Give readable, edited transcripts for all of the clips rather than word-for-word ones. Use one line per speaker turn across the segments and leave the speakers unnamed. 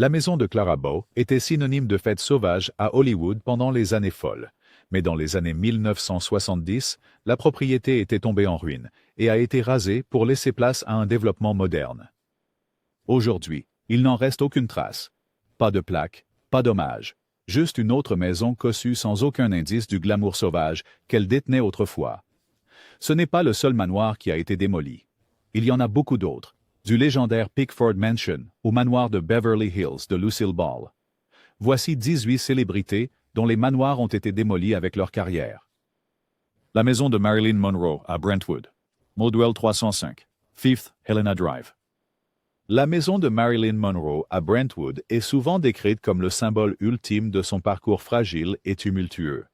La maison de Clara Bow était synonyme de fête sauvage à Hollywood pendant les années folles. Mais dans les années 1970, la propriété était tombée en ruine et a été rasée pour laisser place à un développement moderne. Aujourd'hui, il n'en reste aucune trace. Pas de plaque, pas d'hommage. Juste une autre maison cossue sans aucun indice du glamour sauvage qu'elle détenait autrefois. Ce n'est pas le seul manoir qui a été démoli. Il y en a beaucoup d'autres, du légendaire Pickford Mansion au manoir de Beverly Hills de Lucille Ball. Voici 18 célébrités dont les manoirs ont été démolis avec leur carrière. La maison de Marilyn Monroe à Brentwood, Modwell 305, Fifth Helena Drive. La maison de Marilyn Monroe à Brentwood est souvent décrite comme le symbole ultime de son parcours fragile et tumultueux.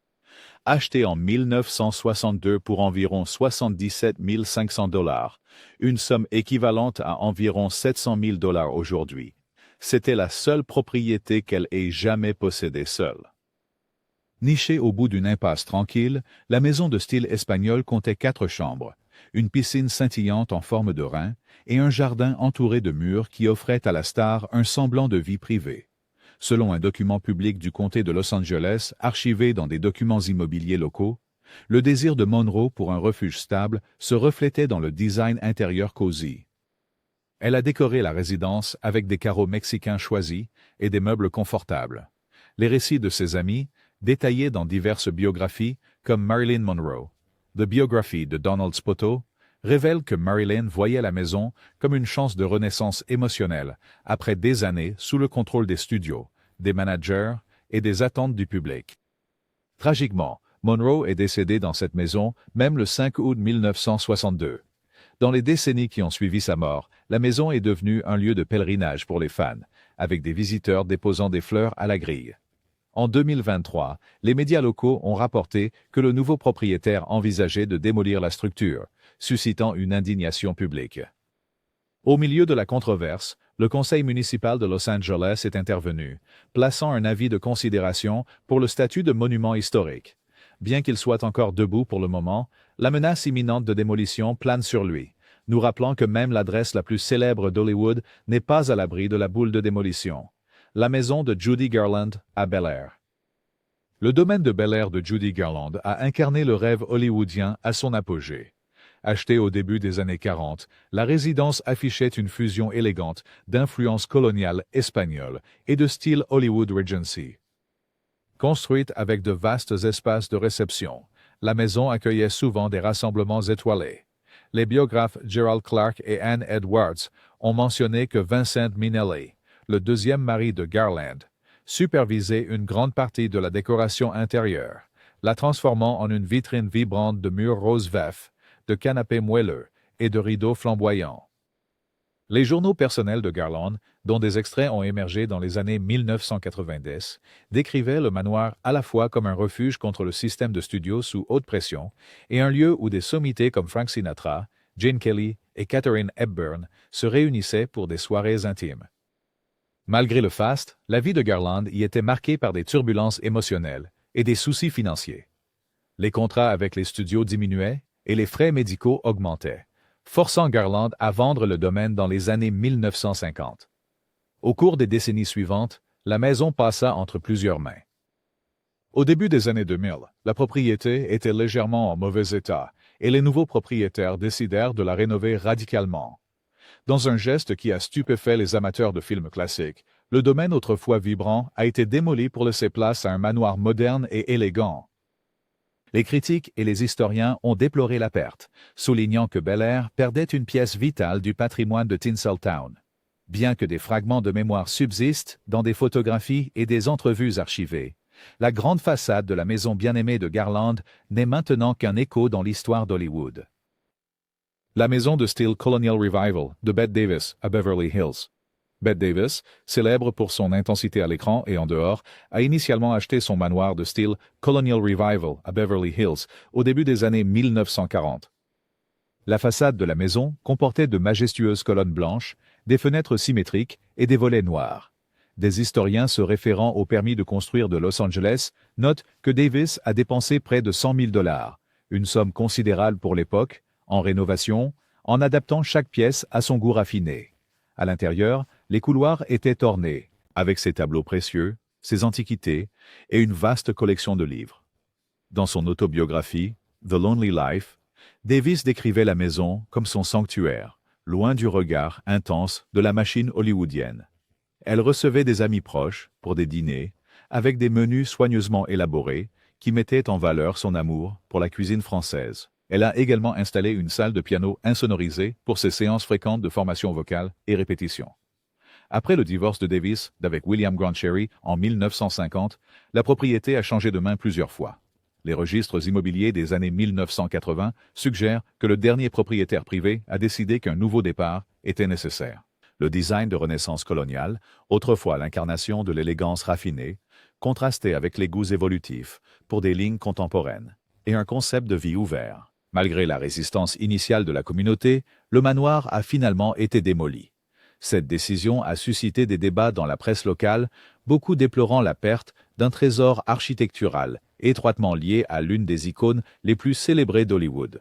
Achetée en 1962 pour environ 77 500 $, une somme équivalente à environ 700 000 $ aujourd'hui. C'était la seule propriété qu'elle ait jamais possédée seule. Nichée au bout d'une impasse tranquille, la maison de style espagnol comptait 4 chambres, une piscine scintillante en forme de rein et un jardin entouré de murs qui offrait à la star un semblant de vie privée. Selon un document public du comté de Los Angeles, archivé dans des documents immobiliers locaux, le désir de Monroe pour un refuge stable se reflétait dans le design intérieur cosy. Elle a décoré la résidence avec des carreaux mexicains choisis et des meubles confortables. Les récits de ses amis, détaillés dans diverses biographies, comme Marilyn Monroe, The Biography de Donald Spoto, révèlent que Marilyn voyait la maison comme une chance de renaissance émotionnelle après des années sous le contrôle des studios, des managers et des attentes du public. Tragiquement, Monroe est décédée dans cette maison même le 5 août 1962. Dans les décennies qui ont suivi sa mort, la maison est devenue un lieu de pèlerinage pour les fans, avec des visiteurs déposant des fleurs à la grille. En 2023, les médias locaux ont rapporté que le nouveau propriétaire envisageait de démolir la structure, suscitant une indignation publique. Au milieu de la controverse, le conseil municipal de Los Angeles est intervenu, plaçant un avis de considération pour le statut de monument historique. Bien qu'il soit encore debout pour le moment, la menace imminente de démolition plane sur lui, nous rappelant que même l'adresse la plus célèbre d'Hollywood n'est pas à l'abri de la boule de démolition. La maison de Judy Garland à Bel Air. Le domaine de Bel Air de Judy Garland a incarné le rêve hollywoodien à son apogée. Achetée au début des années 40, la résidence affichait une fusion élégante d'influences coloniales espagnoles et de style Hollywood Regency. Construite avec de vastes espaces de réception, la maison accueillait souvent des rassemblements étoilés. Les biographes Gerald Clark et Anne Edwards ont mentionné que Vincent Minnelli, le deuxième mari de Garland, supervisait une grande partie de la décoration intérieure, la transformant en une vitrine vibrante de murs rose vif, de canapés moelleux et de rideaux flamboyants. Les journaux personnels de Garland, dont des extraits ont émergé dans les années 1990, décrivaient le manoir à la fois comme un refuge contre le système de studio sous haute pression et un lieu où des sommités comme Frank Sinatra, Gene Kelly et Katharine Hepburn se réunissaient pour des soirées intimes. Malgré le faste, la vie de Garland y était marquée par des turbulences émotionnelles et des soucis financiers. Les contrats avec les studios diminuaient et les frais médicaux augmentaient, forçant Garland à vendre le domaine dans les années 1950. Au cours des décennies suivantes, la maison passa entre plusieurs mains. Au début des années 2000, la propriété était légèrement en mauvais état et les nouveaux propriétaires décidèrent de la rénover radicalement. Dans un geste qui a stupéfait les amateurs de films classiques, le domaine autrefois vibrant a été démoli pour laisser place à un manoir moderne et élégant. Les critiques et les historiens ont déploré la perte, soulignant que Bel Air perdait une pièce vitale du patrimoine de Tinseltown. Bien que des fragments de mémoire subsistent dans des photographies et des entrevues archivées, la grande façade de la maison bien-aimée de Garland n'est maintenant qu'un écho dans l'histoire d'Hollywood. La maison de style Colonial Revival de Bette Davis à Beverly Hills. Bette Davis, célèbre pour son intensité à l'écran et en dehors, a initialement acheté son manoir de style Colonial Revival à Beverly Hills au début des années 1940. La façade de la maison comportait de majestueuses colonnes blanches, des fenêtres symétriques et des volets noirs. Des historiens se référant au permis de construire de Los Angeles notent que Davis a dépensé près de 100 000 $, une somme considérable pour l'époque, en rénovation, en adaptant chaque pièce à son goût raffiné. À l'intérieur, les couloirs étaient ornés, avec ses tableaux précieux, ses antiquités et une vaste collection de livres. Dans son autobiographie, The Lonely Life, Davis décrivait la maison comme son sanctuaire, loin du regard intense de la machine hollywoodienne. Elle recevait des amis proches pour des dîners, avec des menus soigneusement élaborés qui mettaient en valeur son amour pour la cuisine française. Elle a également installé une salle de piano insonorisée pour ses séances fréquentes de formation vocale et répétition. Après le divorce de Davis d'avec William Grant Cherry en 1950, la propriété a changé de main plusieurs fois. Les registres immobiliers des années 1980 suggèrent que le dernier propriétaire privé a décidé qu'un nouveau départ était nécessaire. Le design de Renaissance coloniale, autrefois l'incarnation de l'élégance raffinée, contrastait avec les goûts évolutifs pour des lignes contemporaines et un concept de vie ouvert. Malgré la résistance initiale de la communauté, le manoir a finalement été démoli. Cette décision a suscité des débats dans la presse locale, beaucoup déplorant la perte d'un trésor architectural étroitement lié à l'une des icônes les plus célébrées d'Hollywood.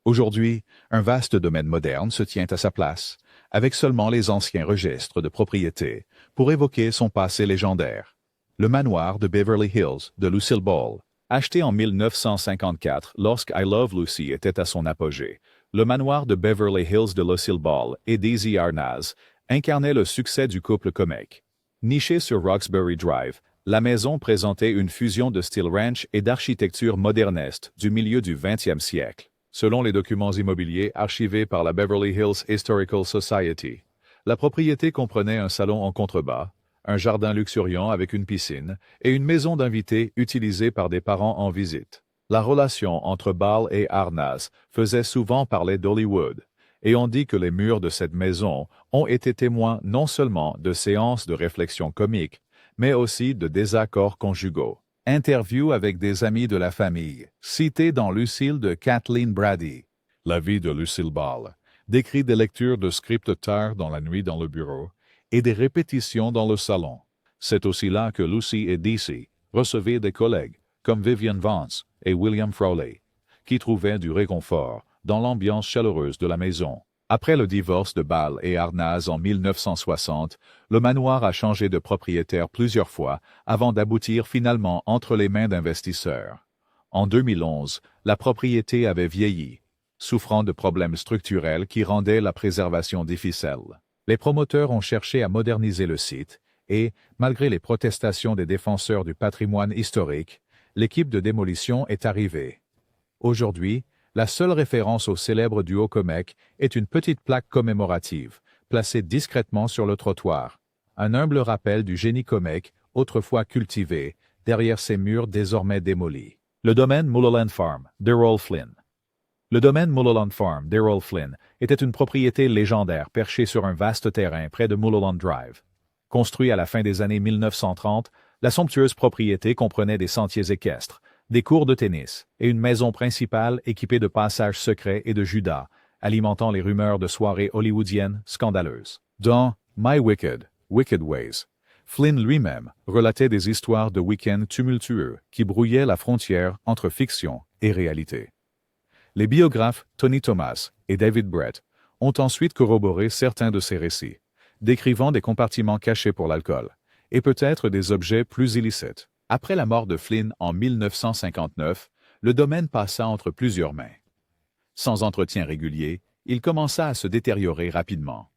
Aujourd'hui, un vaste domaine moderne se tient à sa place, avec seulement les anciens registres de propriété pour évoquer son passé légendaire. Le manoir de Beverly Hills de Lucille Ball, acheté en 1954 lorsque I Love Lucy était à son apogée, le manoir de Beverly Hills de Lucille Ball et Daisy Arnaz incarnait le succès du couple comique. Nichée sur Roxbury Drive, la maison présentait une fusion de style ranch et d'architecture moderniste du milieu du 20e siècle. Selon les documents immobiliers archivés par la Beverly Hills Historical Society, la propriété comprenait un salon en contrebas, un jardin luxuriant avec une piscine et une maison d'invités utilisée par des parents en visite. La relation entre Ball et Arnaz faisait souvent parler d'Hollywood, et on dit que les murs de cette maison ont été témoins non seulement de séances de réflexion comique, mais aussi de désaccords conjugaux. Interview avec des amis de la famille, cité dans Lucille de Kathleen Brady. La vie de Lucille Ball décrit des lectures de scripts tard dans la nuit dans le bureau et des répétitions dans le salon. C'est aussi là que Lucy et Daisy recevaient des collègues comme Vivian Vance et William Frawley, qui trouvaient du réconfort dans l'ambiance chaleureuse de la maison. Après le divorce de Ball et Arnaz en 1960, le manoir a changé de propriétaire plusieurs fois avant d'aboutir finalement entre les mains d'investisseurs. En 2011, la propriété avait vieilli, souffrant de problèmes structurels qui rendaient la préservation difficile. Les promoteurs ont cherché à moderniser le site et, malgré les protestations des défenseurs du patrimoine historique, l'équipe de démolition est arrivée. Aujourd'hui, la seule référence au célèbre duo comique est une petite plaque commémorative, placée discrètement sur le trottoir. Un humble rappel du génie comique, autrefois cultivé, derrière ces murs désormais démolis. Le domaine Mulholland Farm, d'Errol Flynn. Le domaine Mulholland Farm, d'Errol Flynn, était une propriété légendaire perchée sur un vaste terrain près de Mulholland Drive. Construit à la fin des années 1930, la somptueuse propriété comprenait des sentiers équestres, des cours de tennis et une maison principale équipée de passages secrets et de Judas, alimentant les rumeurs de soirées hollywoodiennes scandaleuses. Dans My Wicked Ways, Flynn lui-même relatait des histoires de week-ends tumultueux qui brouillaient la frontière entre fiction et réalité. Les biographes Tony Thomas et David Brett ont ensuite corroboré certains de ces récits, décrivant des compartiments cachés pour l'alcool, et peut-être des objets plus illicites. Après la mort de Flynn en 1959, le domaine passa entre plusieurs mains. Sans entretien régulier, il commença à se détériorer rapidement.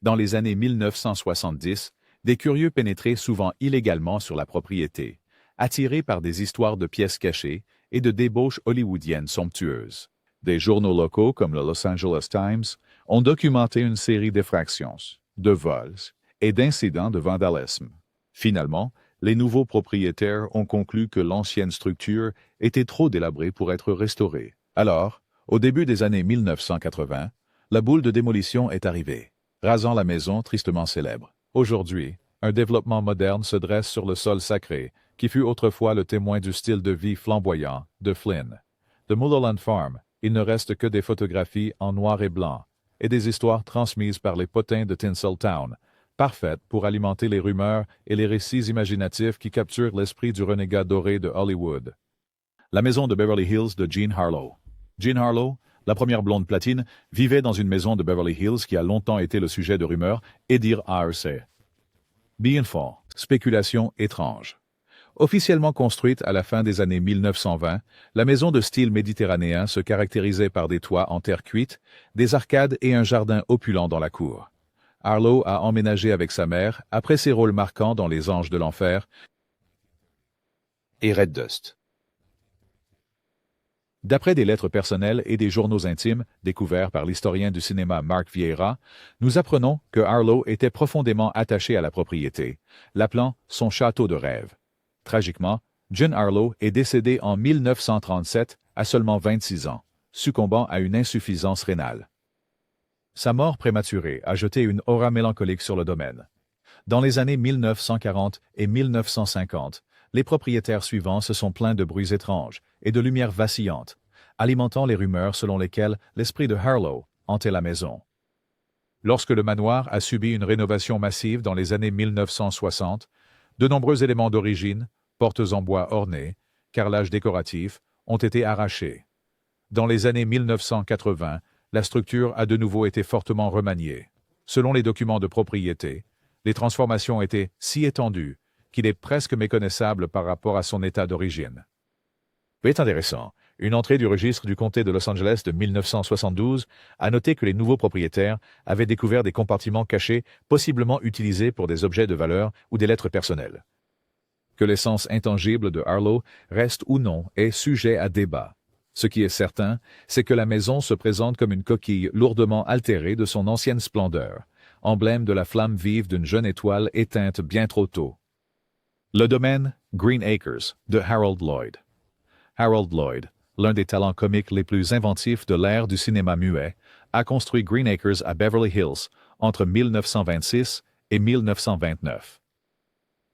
Dans les années 1970, des curieux pénétraient souvent illégalement sur la propriété, attirés par des histoires de pièces cachées et de débauches hollywoodiennes somptueuses. Des journaux locaux comme le Los Angeles Times ont documenté une série d'effractions, de vols et d'incidents de vandalisme. Finalement, les nouveaux propriétaires ont conclu que l'ancienne structure était trop délabrée pour être restaurée. Alors, au début des années 1980, la boule de démolition est arrivée, rasant la maison tristement célèbre. Aujourd'hui, un développement moderne se dresse sur le sol sacré, qui fut autrefois le témoin du style de vie flamboyant de Flynn. De Mulholland Farm, il ne reste que des photographies en noir et blanc et des histoires transmises par les potins de Tinseltown, parfaite pour alimenter les rumeurs et les récits imaginatifs qui capturent l'esprit du renégat doré de Hollywood. La maison de Beverly Hills de Jean Harlow. Jean Harlow, la première blonde platine, vivait dans une maison de Beverly Hills qui a longtemps été le sujet de rumeurs et dire ARC. Bien fort, Spéculation étrange. Officiellement construite à la fin des années 1920, la maison de style méditerranéen se caractérisait par des toits en terre cuite, des arcades et un jardin opulent dans la cour. Harlow a emménagé avec sa mère après ses rôles marquants dans Les Anges de l'Enfer et Red Dust. D'après des lettres personnelles et des journaux intimes découverts par l'historien du cinéma Mark Vieira, nous apprenons que Harlow était profondément attaché à la propriété, l'appelant son château de rêve. Tragiquement, John Harlow est décédé en 1937 à seulement 26 ans, succombant à une insuffisance rénale. Sa mort prématurée a jeté une aura mélancolique sur le domaine. Dans les années 1940 et 1950, les propriétaires suivants se sont plaints de bruits étranges et de lumières vacillantes, alimentant les rumeurs selon lesquelles l'esprit de Harlow hantait la maison. Lorsque le manoir a subi une rénovation massive dans les années 1960, de nombreux éléments d'origine, portes en bois ornées, carrelage décoratif, ont été arrachés. Dans les années 1980, la structure a de nouveau été fortement remaniée. Selon les documents de propriété, les transformations étaient si étendues qu'il est presque méconnaissable par rapport à son état d'origine. C'est intéressant. Une entrée du registre du comté de Los Angeles de 1972 a noté que les nouveaux propriétaires avaient découvert des compartiments cachés possiblement utilisés pour des objets de valeur ou des lettres personnelles. Que l'essence intangible de Harlow reste ou non est sujet à débat. Ce qui est certain, c'est que la maison se présente comme une coquille lourdement altérée de son ancienne splendeur, emblème de la flamme vive d'une jeune étoile éteinte bien trop tôt. Le domaine Green Acres de Harold Lloyd. Harold Lloyd, l'un des talents comiques les plus inventifs de l'ère du cinéma muet, a construit Green Acres à Beverly Hills entre 1926 et 1929.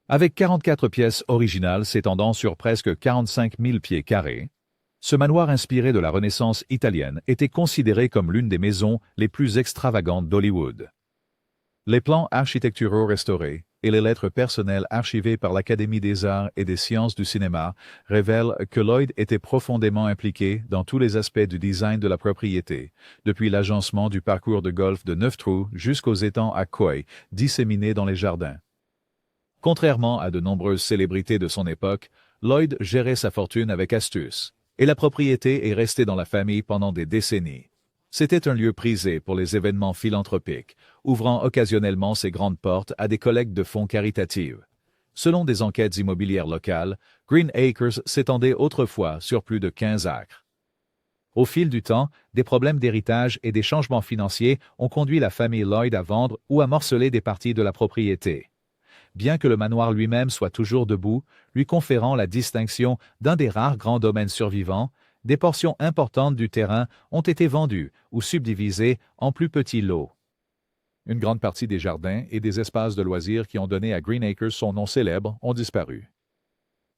Avec 44 pièces originales s'étendant sur presque 45 000 pieds carrés, ce manoir inspiré de la Renaissance italienne était considéré comme l'une des maisons les plus extravagantes d'Hollywood. Les plans architecturaux restaurés et les lettres personnelles archivées par l'Académie des arts et des sciences du cinéma révèlent que Lloyd était profondément impliqué dans tous les aspects du design de la propriété, depuis l'agencement du parcours de golf de 9 trous jusqu'aux étangs à koi disséminés dans les jardins. Contrairement à de nombreuses célébrités de son époque, Lloyd gérait sa fortune avec astuce, et la propriété est restée dans la famille pendant des décennies. C'était un lieu prisé pour les événements philanthropiques, ouvrant occasionnellement ses grandes portes à des collectes de fonds caritatives. Selon des enquêtes immobilières locales, Green Acres s'étendait autrefois sur plus de 15 acres. Au fil du temps, des problèmes d'héritage et des changements financiers ont conduit la famille Lloyd à vendre ou à morceler des parties de la propriété. Bien que le manoir lui-même soit toujours debout, lui conférant la distinction d'un des rares grands domaines survivants, des portions importantes du terrain ont été vendues ou subdivisées en plus petits lots. Une grande partie des jardins et des espaces de loisirs qui ont donné à Green Acres son nom célèbre ont disparu.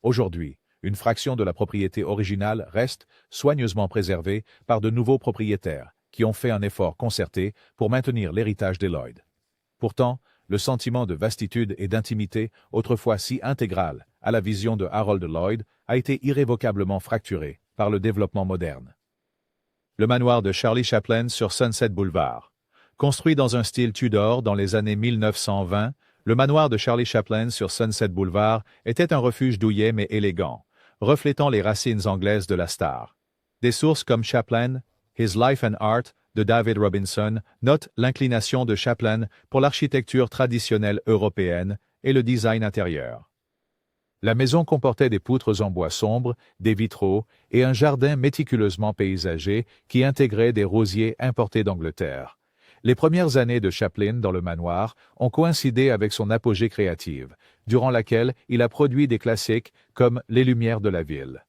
Aujourd'hui, une fraction de la propriété originale reste soigneusement préservée par de nouveaux propriétaires qui ont fait un effort concerté pour maintenir l'héritage des Lloyd. Pourtant, le sentiment de vastitude et d'intimité, autrefois si intégral à la vision de Harold Lloyd, a été irrévocablement fracturé par le développement moderne. Le manoir de Charlie Chaplin sur Sunset Boulevard. Construit dans un style Tudor dans les années 1920, le manoir de Charlie Chaplin sur Sunset Boulevard était un refuge douillet mais élégant, reflétant les racines anglaises de la star. Des sources comme Chaplin, His Life and Art de David Robinson notent l'inclination de Chaplin pour l'architecture traditionnelle européenne et le design intérieur. La maison comportait des poutres en bois sombre, des vitraux et un jardin méticuleusement paysagé qui intégrait des rosiers importés d'Angleterre. Les premières années de Chaplin dans le manoir ont coïncidé avec son apogée créative, durant laquelle il a produit des classiques comme Les Lumières de la ville.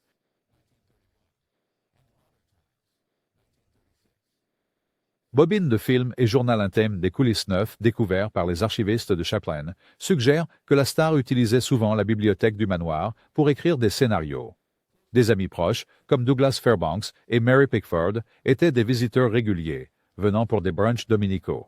Bobine de film et journal intime des coulisses neufs découverts par les archivistes de Chaplin suggèrent que la star utilisait souvent la bibliothèque du manoir pour écrire des scénarios. Des amis proches, comme Douglas Fairbanks et Mary Pickford, étaient des visiteurs réguliers, venant pour des brunchs dominicaux.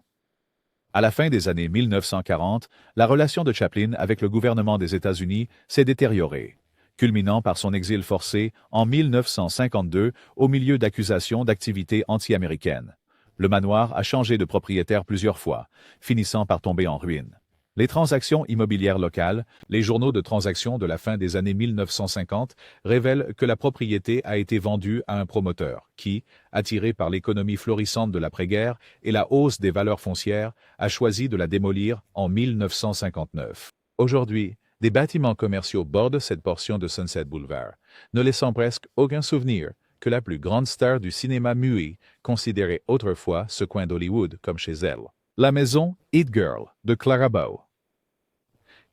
À la fin des années 1940, la relation de Chaplin avec le gouvernement des États-Unis s'est détériorée, culminant par son exil forcé en 1952 au milieu d'accusations d'activités anti-américaines. Le manoir a changé de propriétaire plusieurs fois, finissant par tomber en ruine. Les transactions immobilières locales, les journaux de transactions de la fin des années 1950 révèlent que la propriété a été vendue à un promoteur qui, attiré par l'économie florissante de l'après-guerre et la hausse des valeurs foncières, a choisi de la démolir en 1959. Aujourd'hui, des bâtiments commerciaux bordent cette portion de Sunset Boulevard, ne laissant presque aucun souvenir que la plus grande star du cinéma muet considérait autrefois ce coin d'Hollywood comme chez elle. La maison It Girl de Clara Bow.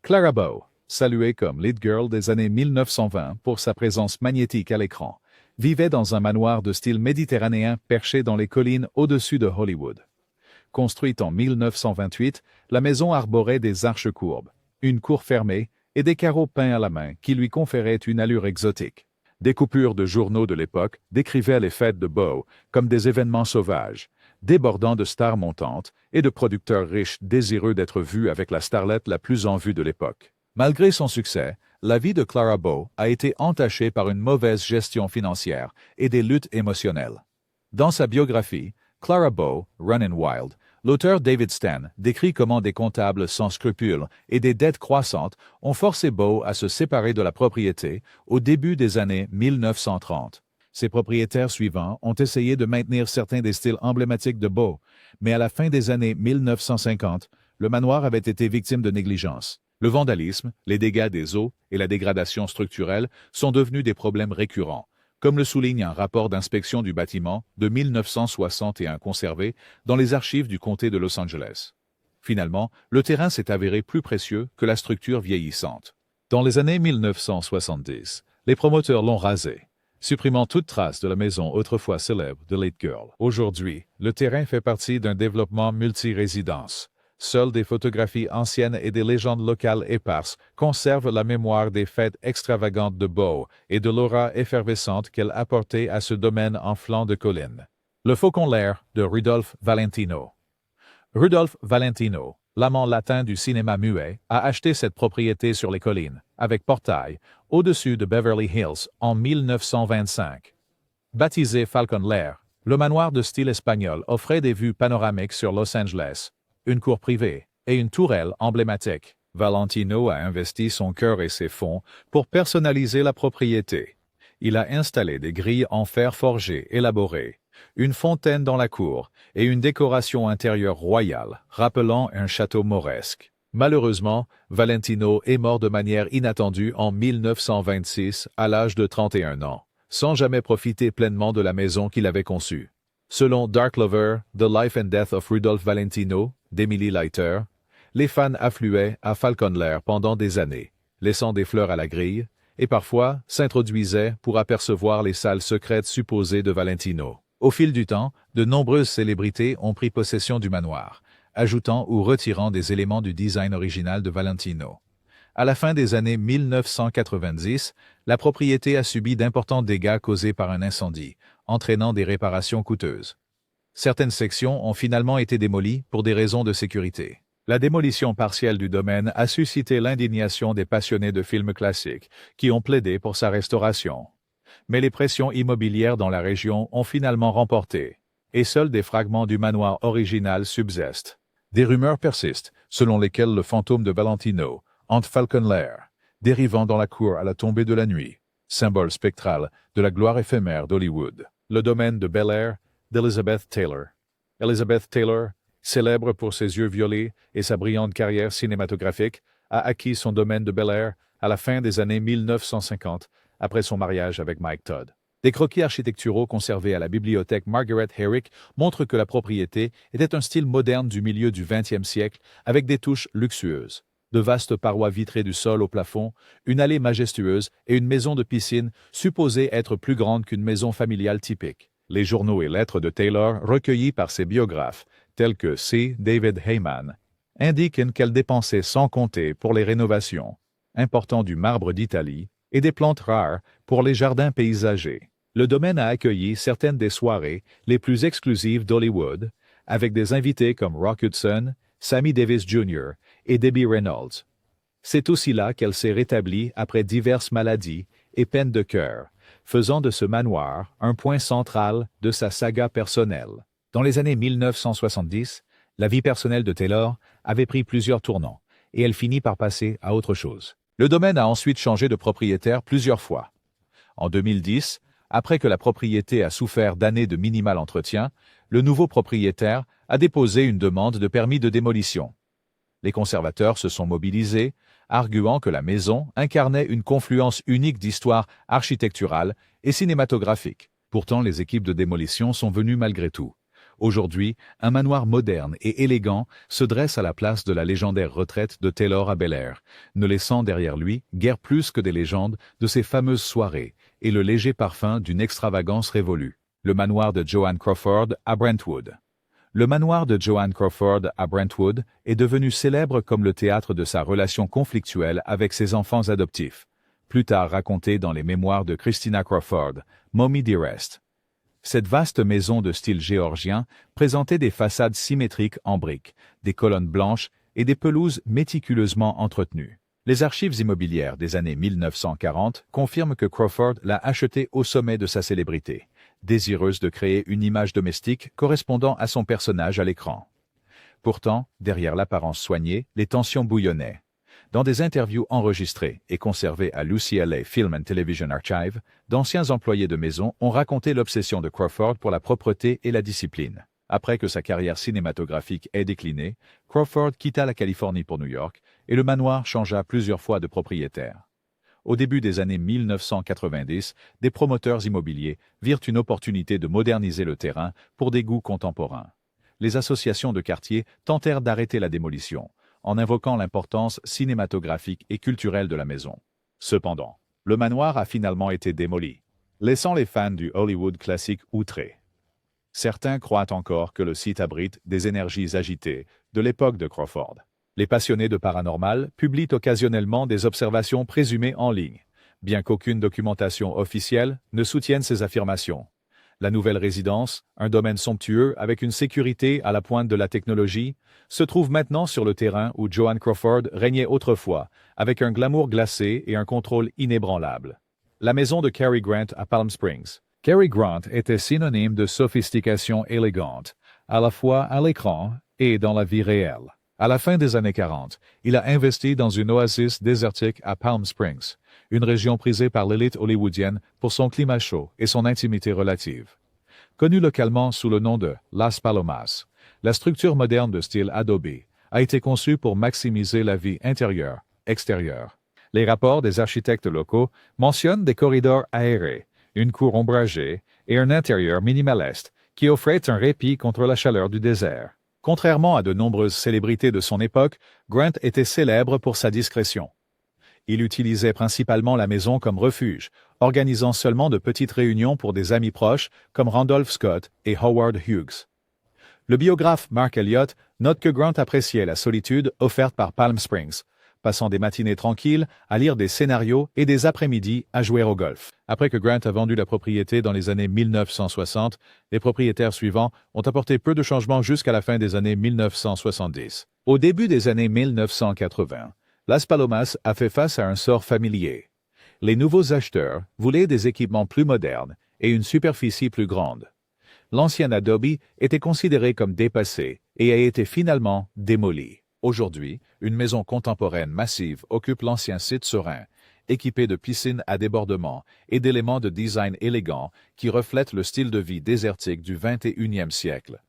Clara Bow, saluée comme l'It Girl des années 1920 pour sa présence magnétique à l'écran, vivait dans un manoir de style méditerranéen perché dans les collines au-dessus de Hollywood. Construite en 1928, la maison arborait des arches courbes, une cour fermée et des carreaux peints à la main qui lui conféraient une allure exotique. Des coupures de journaux de l'époque décrivaient les fêtes de Bow comme des événements sauvages, débordant de stars montantes et de producteurs riches désireux d'être vus avec la starlette la plus en vue de l'époque. Malgré son succès, la vie de Clara Bow a été entachée par une mauvaise gestion financière et des luttes émotionnelles. Dans sa biographie, Clara Bow, Runnin' Wild, l'auteur David Stan décrit comment des comptables sans scrupules et des dettes croissantes ont forcé Bow à se séparer de la propriété au début des années 1930. Ses propriétaires suivants ont essayé de maintenir certains des styles emblématiques de Bow, mais à la fin des années 1950, le manoir avait été victime de négligence. Le vandalisme, les dégâts des eaux et la dégradation structurelle sont devenus des problèmes récurrents, comme le souligne un rapport d'inspection du bâtiment de 1961 conservé dans les archives du comté de Los Angeles. Finalement, le terrain s'est avéré plus précieux que la structure vieillissante. Dans les années 1970, les promoteurs l'ont rasé, supprimant toute trace de la maison autrefois célèbre de It Girl. Aujourd'hui, le terrain fait partie d'un développement multi-résidence. Seules des photographies anciennes et des légendes locales éparses conservent la mémoire des fêtes extravagantes de Bow et de l'aura effervescente qu'elle apportait à ce domaine en flanc de colline. Le Faucon Lair de Rudolph Valentino. Rudolph Valentino, l'amant latin du cinéma muet, a acheté cette propriété sur les collines, avec portail, au-dessus de Beverly Hills en 1925. Baptisé Falcon Lair, le manoir de style espagnol offrait des vues panoramiques sur Los Angeles, une cour privée et une tourelle emblématique. Valentino a investi son cœur et ses fonds pour personnaliser la propriété. Il a installé des grilles en fer forgé élaborées, une fontaine dans la cour et une décoration intérieure royale, rappelant un château mauresque. Malheureusement, Valentino est mort de manière inattendue en 1926 à l'âge de 31 ans, sans jamais profiter pleinement de la maison qu'il avait conçue. Selon Dark Lover, The Life and Death of Rudolph Valentino, d'Emily Leiter, les fans affluaient à Falcon Lair pendant des années, laissant des fleurs à la grille, et parfois s'introduisaient pour apercevoir les salles secrètes supposées de Valentino. Au fil du temps, de nombreuses célébrités ont pris possession du manoir, ajoutant ou retirant des éléments du design original de Valentino. À la fin des années 1990, la propriété a subi d'importants dégâts causés par un incendie, entraînant des réparations coûteuses. Certaines sections ont finalement été démolies pour des raisons de sécurité. La démolition partielle du domaine a suscité l'indignation des passionnés de films classiques, qui ont plaidé pour sa restauration. Mais les pressions immobilières dans la région ont finalement remporté, et seuls des fragments du manoir original subsistent. Des rumeurs persistent, selon lesquelles le fantôme de Valentino hante Falcon Lair, dérivant dans la cour à la tombée de la nuit, symbole spectral de la gloire éphémère d'Hollywood. Le domaine de Bel Air d'Elizabeth Taylor. Elizabeth Taylor, célèbre pour ses yeux violets et sa brillante carrière cinématographique, a acquis son domaine de Bel Air à la fin des années 1950, après son mariage avec Mike Todd. Des croquis architecturaux conservés à la bibliothèque Margaret Herrick montrent que la propriété était un style moderne du milieu du XXe siècle avec des touches luxueuses. De vastes parois vitrées du sol au plafond, une allée majestueuse et une maison de piscine supposée être plus grande qu'une maison familiale typique. Les journaux et lettres de Taylor recueillis par ses biographes, tels que C. David Heyman, indiquent qu'elle dépensait sans compter pour les rénovations, important du marbre d'Italie, et des plantes rares pour les jardins paysagers. Le domaine a accueilli certaines des soirées les plus exclusives d'Hollywood, avec des invités comme Rock Hudson, Sammy Davis Jr. et Debbie Reynolds. C'est aussi là qu'elle s'est rétablie après diverses maladies et peines de cœur, faisant de ce manoir un point central de sa saga personnelle. Dans les années 1970, la vie personnelle de Taylor avait pris plusieurs tournants, et elle finit par passer à autre chose. Le domaine a ensuite changé de propriétaire plusieurs fois. En 2010, après que la propriété a souffert d'années de minimal entretien, le nouveau propriétaire a déposé une demande de permis de démolition. Les conservateurs se sont mobilisés, arguant que la maison incarnait une confluence unique d'histoire architecturale et cinématographique. Pourtant, les équipes de démolition sont venues malgré tout. Aujourd'hui, un manoir moderne et élégant se dresse à la place de la légendaire retraite de Taylor à Bel-Air, ne laissant derrière lui guère plus que des légendes de ces fameuses soirées et le léger parfum d'une extravagance révolue. Le manoir de Joan Crawford à Brentwood. Le manoir de Joan Crawford à Brentwood est devenu célèbre comme le théâtre de sa relation conflictuelle avec ses enfants adoptifs, plus tard raconté dans les mémoires de Christina Crawford, Mommy Dearest. Cette vaste maison de style géorgien présentait des façades symétriques en briques, des colonnes blanches et des pelouses méticuleusement entretenues. Les archives immobilières des années 1940 confirment que Crawford l'a achetée au sommet de sa célébrité, désireuse de créer une image domestique correspondant à son personnage à l'écran. Pourtant, derrière l'apparence soignée, les tensions bouillonnaient. Dans des interviews enregistrées et conservées à l'UCLA Film and Television Archive, d'anciens employés de maison ont raconté l'obsession de Crawford pour la propreté et la discipline. Après que sa carrière cinématographique ait décliné, Crawford quitta la Californie pour New York et le manoir changea plusieurs fois de propriétaire. Au début des années 1990, des promoteurs immobiliers virent une opportunité de moderniser le terrain pour des goûts contemporains. Les associations de quartier tentèrent d'arrêter la démolition, en invoquant l'importance cinématographique et culturelle de la maison. Cependant, le manoir a finalement été démoli, laissant les fans du Hollywood classique outrés. Certains croient encore que le site abrite des énergies agitées de l'époque de Crawford. Les passionnés de paranormal publient occasionnellement des observations présumées en ligne, bien qu'aucune documentation officielle ne soutienne ces affirmations. La nouvelle résidence, un domaine somptueux avec une sécurité à la pointe de la technologie, se trouve maintenant sur le terrain où Joan Crawford régnait autrefois, avec un glamour glacé et un contrôle inébranlable. La maison de Cary Grant à Palm Springs. Cary Grant était synonyme de sophistication élégante, à la fois à l'écran et dans la vie réelle. À la fin des années 40, il a investi dans une oasis désertique à Palm Springs, une région prisée par l'élite hollywoodienne pour son climat chaud et son intimité relative. Connue localement sous le nom de Las Palomas, la structure moderne de style Adobe a été conçue pour maximiser la vie intérieure-extérieure. Les rapports des architectes locaux mentionnent des corridors aérés, une cour ombragée et un intérieur minimaliste qui offrait un répit contre la chaleur du désert. Contrairement à de nombreuses célébrités de son époque, Grant était célèbre pour sa discrétion. Il utilisait principalement la maison comme refuge, organisant seulement de petites réunions pour des amis proches comme Randolph Scott et Howard Hughes. Le biographe Mark Elliott note que Grant appréciait la solitude offerte par Palm Springs, passant des matinées tranquilles à lire des scénarios et des après-midi à jouer au golf. Après que Grant a vendu la propriété dans les années 1960, les propriétaires suivants ont apporté peu de changements jusqu'à la fin des années 1970. Au début des années 1980, Las Palomas a fait face à un sort familier. Les nouveaux acheteurs voulaient des équipements plus modernes et une superficie plus grande. L'ancien Adobe était considéré comme dépassé et a été finalement démoli. Aujourd'hui, une maison contemporaine massive occupe l'ancien site serein, équipé de piscines à débordement et d'éléments de design élégants qui reflètent le style de vie désertique du XXIe siècle.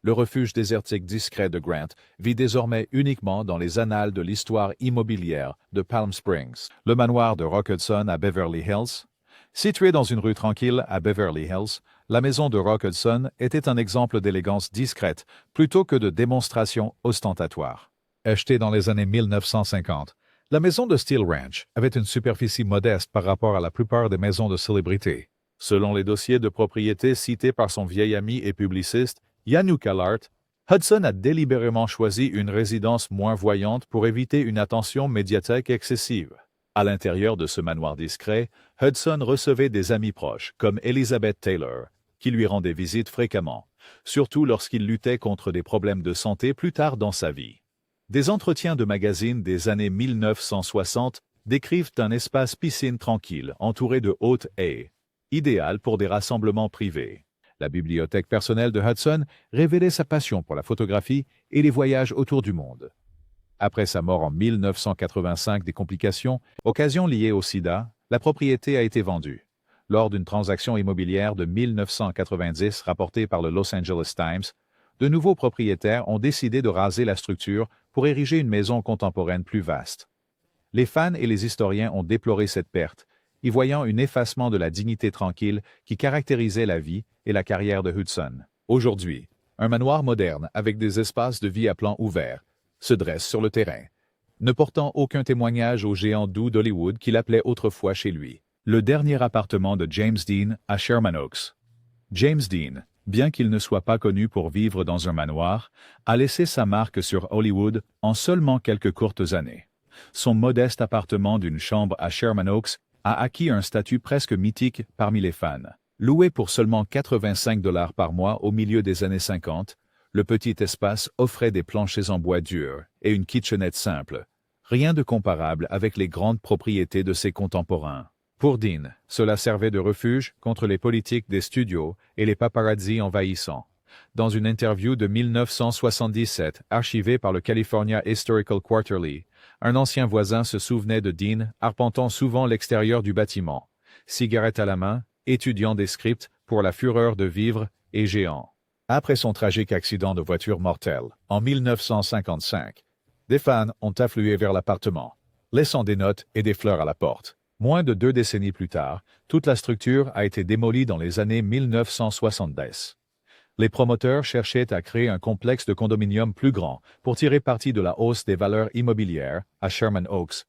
Le refuge désertique discret de Grant vit désormais uniquement dans les annales de l'histoire immobilière de Palm Springs. Le manoir de Rock Hudson à Beverly Hills. Situé dans une rue tranquille à Beverly Hills, la maison de Rock Hudson était un exemple d'élégance discrète plutôt que de démonstration ostentatoire. Achetée dans les années 1950, la maison de Steel Ranch avait une superficie modeste par rapport à la plupart des maisons de célébrités. Selon les dossiers de propriété cités par son vieil ami et publiciste, Yannick Allart, Hudson a délibérément choisi une résidence moins voyante pour éviter une attention médiatique excessive. À l'intérieur de ce manoir discret, Hudson recevait des amis proches, comme Elizabeth Taylor, qui lui rendait visite fréquemment, surtout lorsqu'il luttait contre des problèmes de santé plus tard dans sa vie. Des entretiens de magazines des années 1960 décrivent un espace piscine tranquille entouré de hautes haies, idéal pour des rassemblements privés. La bibliothèque personnelle de Hudson révélait sa passion pour la photographie et les voyages autour du monde. Après sa mort en 1985 des complications, occasion liée au sida, la propriété a été vendue. Lors d'une transaction immobilière de 1990 rapportée par le Los Angeles Times, de nouveaux propriétaires ont décidé de raser la structure pour ériger une maison contemporaine plus vaste. Les fans et les historiens ont déploré cette perte, y voyant un effacement de la dignité tranquille qui caractérisait la vie et la carrière de Hudson. Aujourd'hui, un manoir moderne avec des espaces de vie à plan ouvert se dresse sur le terrain, ne portant aucun témoignage au géant doux d'Hollywood qu'il appelait autrefois chez lui. Le dernier appartement de James Dean à Sherman Oaks. James Dean, bien qu'il ne soit pas connu pour vivre dans un manoir, a laissé sa marque sur Hollywood en seulement quelques courtes années. Son modeste appartement d'une chambre à Sherman Oaks a acquis un statut presque mythique parmi les fans. Loué pour seulement 85 $ par mois au milieu des années 50, le petit espace offrait des planchers en bois dur et une kitchenette simple. Rien de comparable avec les grandes propriétés de ses contemporains. Pour Dean, cela servait de refuge contre les politiques des studios et les paparazzis envahissants. Dans une interview de 1977 archivée par le California Historical Quarterly, un ancien voisin se souvenait de Dean arpentant souvent l'extérieur du bâtiment, cigarette à la main, étudiant des scripts pour La Fureur de vivre et Géant. Après son tragique accident de voiture mortel, en 1955, des fans ont afflué vers l'appartement, laissant des notes et des fleurs à la porte. Moins de 2 décennies plus tard, toute la structure a été démolie dans les années 1970. Les promoteurs cherchaient à créer un complexe de condominiums plus grand pour tirer parti de la hausse des valeurs immobilières à Sherman Oaks.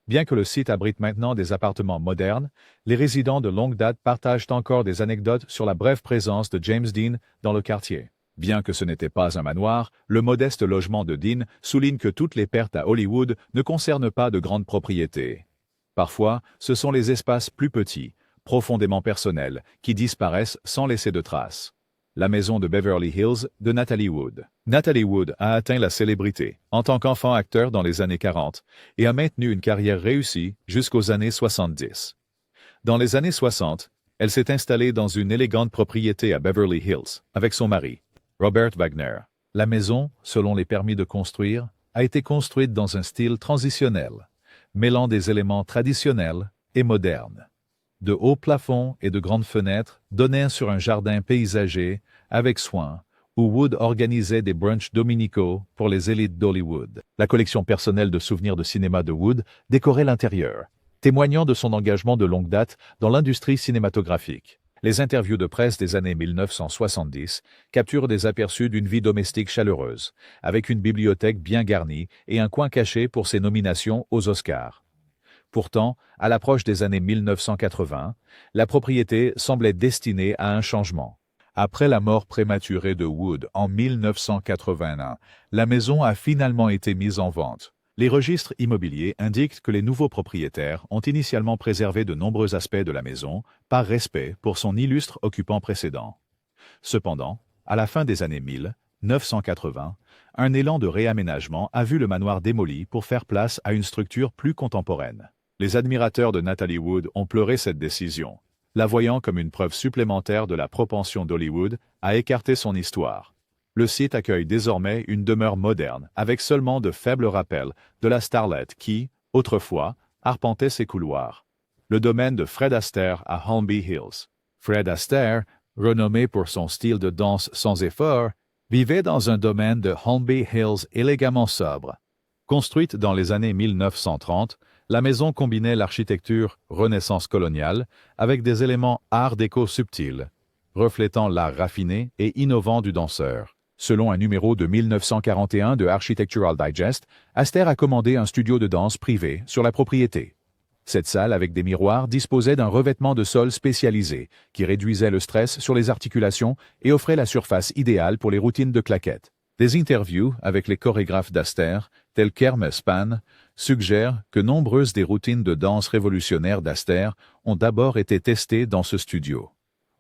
Bien que le site abrite maintenant des appartements modernes, les résidents de longue date partagent encore des anecdotes sur la brève présence de James Dean dans le quartier. Bien que ce n'était pas un manoir, le modeste logement de Dean souligne que toutes les pertes à Hollywood ne concernent pas de grandes propriétés. Parfois, ce sont les espaces plus petits, profondément personnels, qui disparaissent sans laisser de traces. La maison de Beverly Hills de Natalie Wood. Natalie Wood a atteint la célébrité en tant qu'enfant acteur dans les années 40 et a maintenu une carrière réussie jusqu'aux années 70. Dans les années 60, elle s'est installée dans une élégante propriété à Beverly Hills avec son mari, Robert Wagner. La maison, selon les permis de construire, a été construite dans un style transitionnel, mêlant des éléments traditionnels et modernes. De hauts plafonds et de grandes fenêtres donnaient sur un jardin paysager avec soin, où Wood organisait des brunchs dominicaux pour les élites d'Hollywood. La collection personnelle de souvenirs de cinéma de Wood décorait l'intérieur, témoignant de son engagement de longue date dans l'industrie cinématographique. Les interviews de presse des années 1970 capturent des aperçus d'une vie domestique chaleureuse, avec une bibliothèque bien garnie et un coin caché pour ses nominations aux Oscars. Pourtant, à l'approche des années 1980, la propriété semblait destinée à un changement. Après la mort prématurée de Wood en 1981, la maison a finalement été mise en vente. Les registres immobiliers indiquent que les nouveaux propriétaires ont initialement préservé de nombreux aspects de la maison par respect pour son illustre occupant précédent. Cependant, à la fin des années 1980, un élan de réaménagement a vu le manoir démoli pour faire place à une structure plus contemporaine. Les admirateurs de Natalie Wood ont pleuré cette décision, la voyant comme une preuve supplémentaire de la propension d'Hollywood à écarter son histoire. Le site accueille désormais une demeure moderne, avec seulement de faibles rappels de la starlette qui, autrefois, arpentait ses couloirs. Le domaine de Fred Astaire à Holmby Hills. Fred Astaire, renommé pour son style de danse sans effort, vivait dans un domaine de Holmby Hills élégamment sobre. Construite dans les années 1930, la maison combinait l'architecture Renaissance coloniale avec des éléments art déco subtils, reflétant l'art raffiné et innovant du danseur. Selon un numéro de 1941 de Architectural Digest, Astaire a commandé un studio de danse privé sur la propriété. Cette salle avec des miroirs disposait d'un revêtement de sol spécialisé qui réduisait le stress sur les articulations et offrait la surface idéale pour les routines de claquettes. Des interviews avec les chorégraphes d'Astaire, tels qu'Hermes Span, suggèrent que nombreuses des routines de danse révolutionnaires d'Astaire ont d'abord été testées dans ce studio.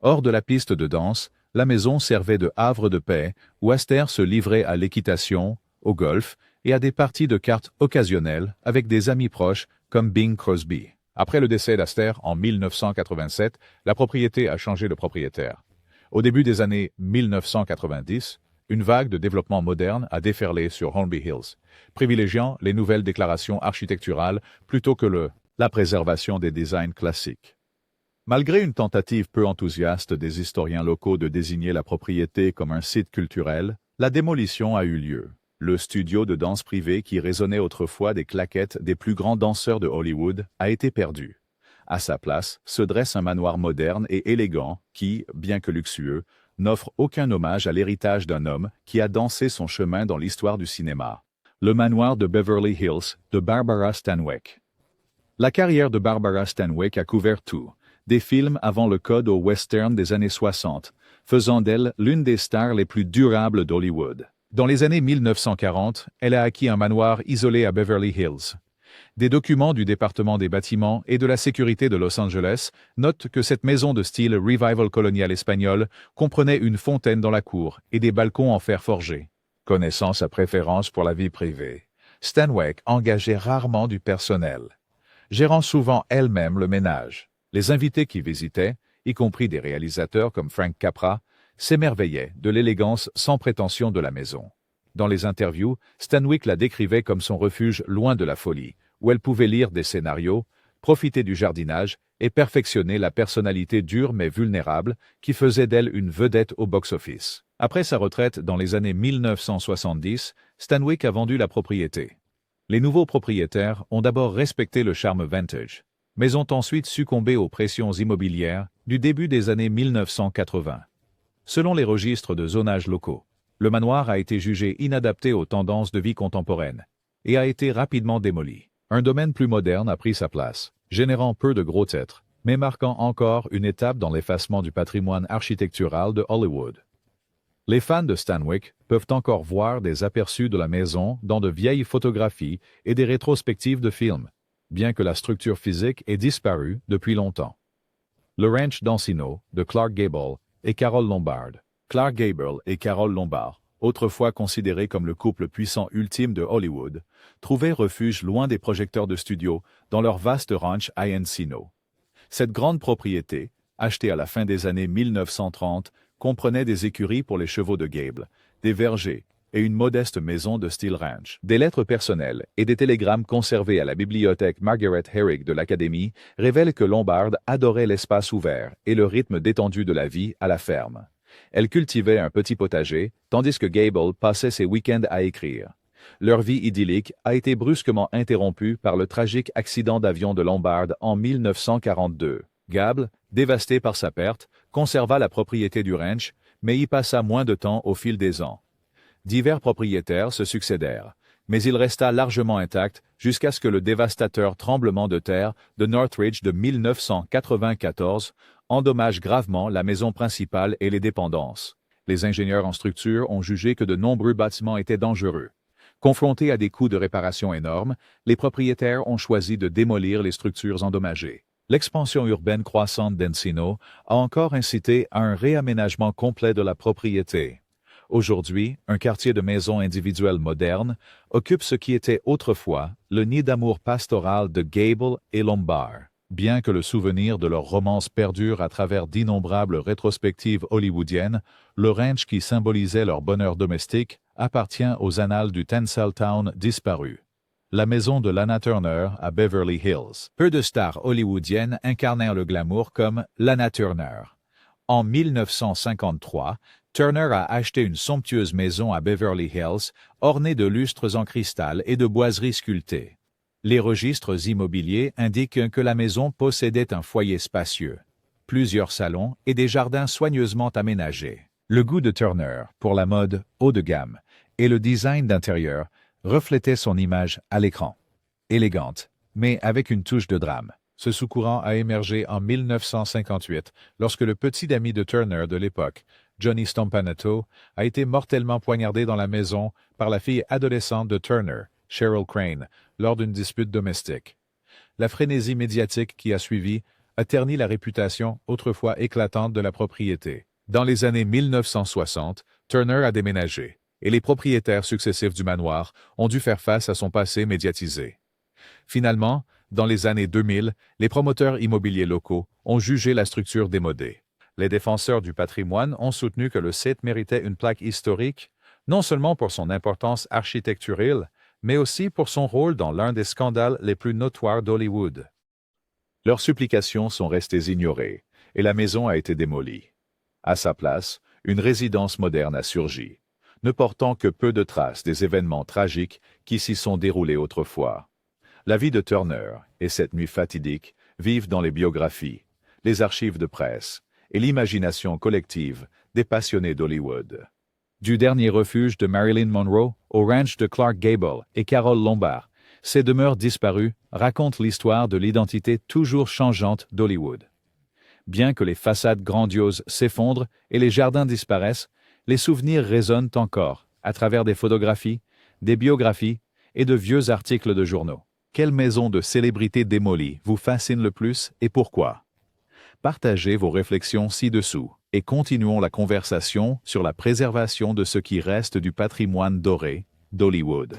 Hors de la piste de danse, la maison servait de havre de paix où Astaire se livrait à l'équitation, au golf et à des parties de cartes occasionnelles avec des amis proches comme Bing Crosby. Après le décès d'Astaire en 1987, la propriété a changé de propriétaire. Au début des années 1990, une vague de développement moderne a déferlé sur Holmby Hills, privilégiant les nouvelles déclarations architecturales plutôt que la préservation des designs classiques. Malgré une tentative peu enthousiaste des historiens locaux de désigner la propriété comme un site culturel, la démolition a eu lieu. Le studio de danse privé qui résonnait autrefois des claquettes des plus grands danseurs de Hollywood a été perdu. À sa place se dresse un manoir moderne et élégant qui, bien que luxueux, n'offre aucun hommage à l'héritage d'un homme qui a dansé son chemin dans l'histoire du cinéma. Le manoir de Beverly Hills de Barbara Stanwyck. La carrière de Barbara Stanwyck a couvert tout, des films avant le code au western des années 60, faisant d'elle l'une des stars les plus durables d'Hollywood. Dans les années 1940, elle a acquis un manoir isolé à Beverly Hills. Des documents du département des bâtiments et de la sécurité de Los Angeles notent que cette maison de style revival colonial espagnol comprenait une fontaine dans la cour et des balcons en fer forgé. Connaissant sa préférence pour la vie privée, Stanwyck engageait rarement du personnel, gérant souvent elle-même le ménage. Les invités qui visitaient, y compris des réalisateurs comme Frank Capra, s'émerveillaient de l'élégance sans prétention de la maison. Dans les interviews, Stanwyck la décrivait comme son refuge loin de la folie, où elle pouvait lire des scénarios, profiter du jardinage et perfectionner la personnalité dure mais vulnérable qui faisait d'elle une vedette au box-office. Après sa retraite dans les années 1970, Stanwyck a vendu la propriété. Les nouveaux propriétaires ont d'abord respecté le charme vintage, mais ont ensuite succombé aux pressions immobilières du début des années 1980. Selon les registres de zonage locaux, le manoir a été jugé inadapté aux tendances de vie contemporaines et a été rapidement démoli. Un domaine plus moderne a pris sa place, générant peu de gros titres, mais marquant encore une étape dans l'effacement du patrimoine architectural de Hollywood. Les fans de Stanwyck peuvent encore voir des aperçus de la maison dans de vieilles photographies et des rétrospectives de films, bien que la structure physique ait disparu depuis longtemps. Le ranch d'Encino de Clark Gable et Carole Lombard. Clark Gable et Carole Lombard, autrefois considérés comme le couple puissant ultime de Hollywood, trouvaient refuge loin des projecteurs de studio dans leur vaste ranch à Encino. Cette grande propriété, achetée à la fin des années 1930, comprenait des écuries pour les chevaux de Gable, des vergers et une modeste maison de style ranch. Des lettres personnelles et des télégrammes conservés à la bibliothèque Margaret Herrick de l'Académie révèlent que Lombard adorait l'espace ouvert et le rythme détendu de la vie à la ferme. Elle cultivait un petit potager, tandis que Gable passait ses week-ends à écrire. Leur vie idyllique a été brusquement interrompue par le tragique accident d'avion de Lombard en 1942. Gable, dévasté par sa perte, conserva la propriété du ranch, mais y passa moins de temps au fil des ans. Divers propriétaires se succédèrent, mais il resta largement intact jusqu'à ce que le dévastateur tremblement de terre de Northridge de 1994 endommage gravement la maison principale et les dépendances. Les ingénieurs en structure ont jugé que de nombreux bâtiments étaient dangereux. Confrontés à des coûts de réparation énormes, les propriétaires ont choisi de démolir les structures endommagées. L'expansion urbaine croissante d'Encino a encore incité à un réaménagement complet de la propriété. Aujourd'hui, un quartier de maisons individuelles modernes occupe ce qui était autrefois le nid d'amour pastoral de Gable et Lombard. Bien que le souvenir de leur romance perdure à travers d'innombrables rétrospectives hollywoodiennes, le ranch qui symbolisait leur bonheur domestique appartient aux annales du Tinseltown disparu. La maison de Lana Turner à Beverly Hills. Peu de stars hollywoodiennes incarnèrent le glamour comme Lana Turner. En 1953, Turner a acheté une somptueuse maison à Beverly Hills, ornée de lustres en cristal et de boiseries sculptées. Les registres immobiliers indiquent que la maison possédait un foyer spacieux, plusieurs salons et des jardins soigneusement aménagés. Le goût de Turner pour la mode haut de gamme et le design d'intérieur reflétait son image à l'écran. Élégante, mais avec une touche de drame. Ce sous-courant a émergé en 1958, lorsque le petit ami de Turner de l'époque, Johnny Stompanato, a été mortellement poignardé dans la maison par la fille adolescente de Turner, Cheryl Crane, lors d'une dispute domestique. La frénésie médiatique qui a suivi a terni la réputation autrefois éclatante de la propriété. Dans les années 1960, Turner a déménagé, et les propriétaires successifs du manoir ont dû faire face à son passé médiatisé. Finalement, dans les années 2000, les promoteurs immobiliers locaux ont jugé la structure démodée. Les défenseurs du patrimoine ont soutenu que le site méritait une plaque historique, non seulement pour son importance architecturale, mais aussi pour son rôle dans l'un des scandales les plus notoires d'Hollywood. Leurs supplications sont restées ignorées, et la maison a été démolie. À sa place, une résidence moderne a surgi, ne portant que peu de traces des événements tragiques qui s'y sont déroulés autrefois. La vie de Turner et cette nuit fatidique vivent dans les biographies, les archives de presse et l'imagination collective des passionnés d'Hollywood. Du dernier refuge de Marilyn Monroe au ranch de Clark Gable et Carole Lombard, ces demeures disparues racontent l'histoire de l'identité toujours changeante d'Hollywood. Bien que les façades grandioses s'effondrent et les jardins disparaissent, les souvenirs résonnent encore à travers des photographies, des biographies et de vieux articles de journaux. Quelle maison de célébrités démolie vous fascine le plus et pourquoi? Partagez vos réflexions ci-dessous et continuons la conversation sur la préservation de ce qui reste du patrimoine doré d'Hollywood.